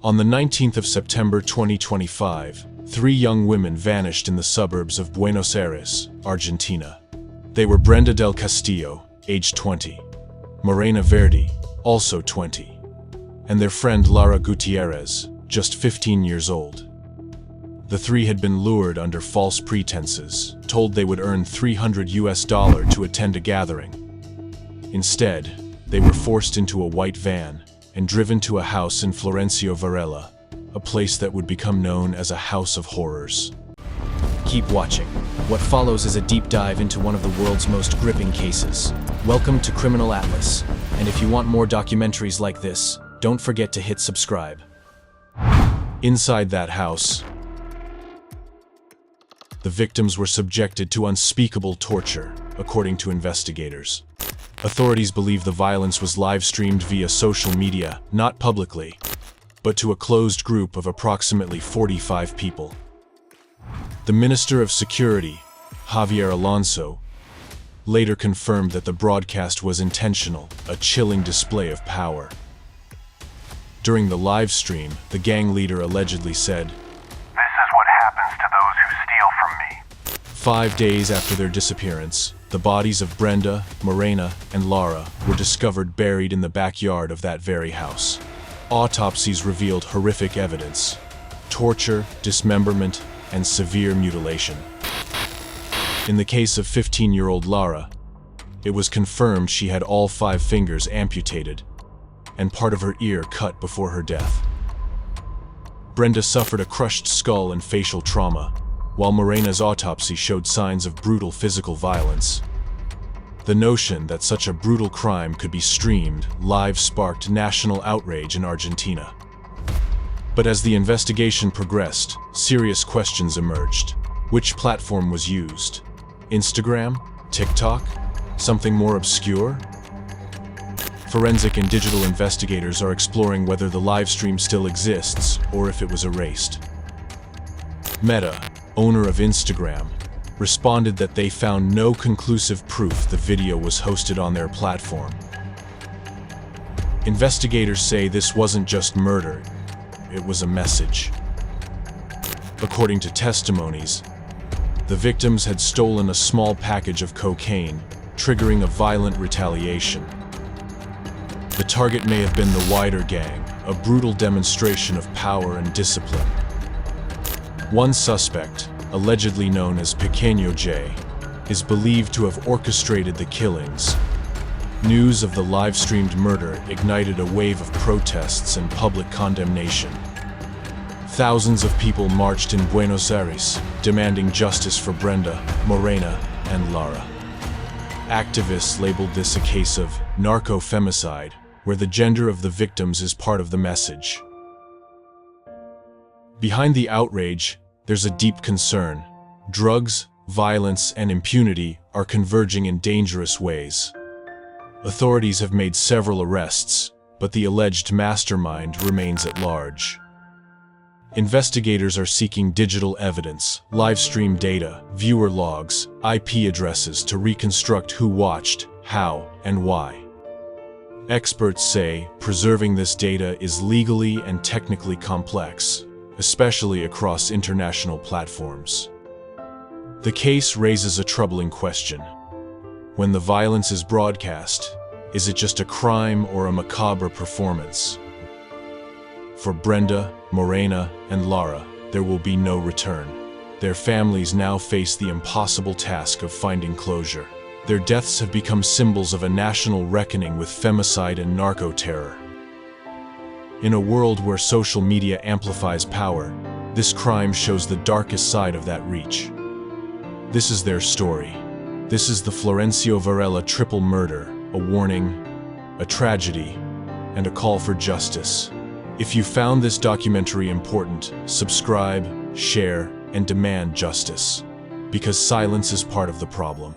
On the 19th of September 2025, 3 young women vanished in the suburbs of Buenos Aires, Argentina. They were Brenda del Castillo, age 20, Morena Verdi, also 20, and their friend Lara Gutierrez, just 15 years old. The 3 had been lured under false pretenses, told they would earn $300 to attend a gathering. Instead, they were forced into a white van and driven to a house in Florencio Varela, a place that would become known as a house of horrors. Keep watching. What follows is a deep dive into one of the world's most gripping cases. Welcome to Criminal Atlas, and if you want more documentaries like this, don't forget to hit subscribe. Inside that house, the victims were subjected to unspeakable torture, according to investigators. Authorities believe the violence was live-streamed via social media, not publicly, but to a closed group of approximately 45 people. The Minister of Security, Javier Alonso, later confirmed that the broadcast was intentional, a chilling display of power. During the live stream, the gang leader allegedly said, "This is what happens to those who steal from me." 5 days after their disappearance, the bodies of Brenda, Morena, and Lara were discovered buried in the backyard of that very house. Autopsies revealed horrific evidence: torture, dismemberment, and severe mutilation. In the case of 15-year-old Lara, it was confirmed she had all 5 fingers amputated and part of her ear cut before her death. Brenda suffered a crushed skull and facial trauma, while Morena's autopsy showed signs of brutal physical violence. The notion that such a brutal crime could be streamed live sparked national outrage in Argentina. But as the investigation progressed, serious questions emerged. Which platform was used? Instagram? TikTok? Something more obscure? Forensic and digital investigators are exploring whether the livestream still exists or if it was erased. Meta, owner of Instagram, responded that they found no conclusive proof the video was hosted on their platform. Investigators say this wasn't just murder, it was a message. According to testimonies, the victims had stolen a small package of cocaine, triggering a violent retaliation. The target may have been the wider gang, a brutal demonstration of power and discipline. One suspect, allegedly known as Pequeño J, is believed to have orchestrated the killings. News of the live-streamed murder ignited a wave of protests and public condemnation. Thousands of people marched in Buenos Aires, demanding justice for Brenda, Morena, and Lara. Activists labeled this a case of narco-femicide, where the gender of the victims is part of the message. Behind the outrage, there's a deep concern. Drugs, violence, and impunity are converging in dangerous ways. Authorities have made several arrests, but the alleged mastermind remains at large. Investigators are seeking digital evidence, live-stream data, viewer logs, IP addresses to reconstruct who watched, how, and why. Experts say preserving this data is legally and technically complex, especially across international platforms. The case raises a troubling question. When the violence is broadcast, is it just a crime or a macabre performance? For Brenda, Morena, and Lara, there will be no return. Their families now face the impossible task of finding closure. Their deaths have become symbols of a national reckoning with femicide and narco-terror. In a world where social media amplifies power, this crime shows the darkest side of that reach. This is their story. This is the Florencio Varela triple murder, a warning, a tragedy, and a call for justice. If you found this documentary important, subscribe, share, and demand justice, because silence is part of the problem.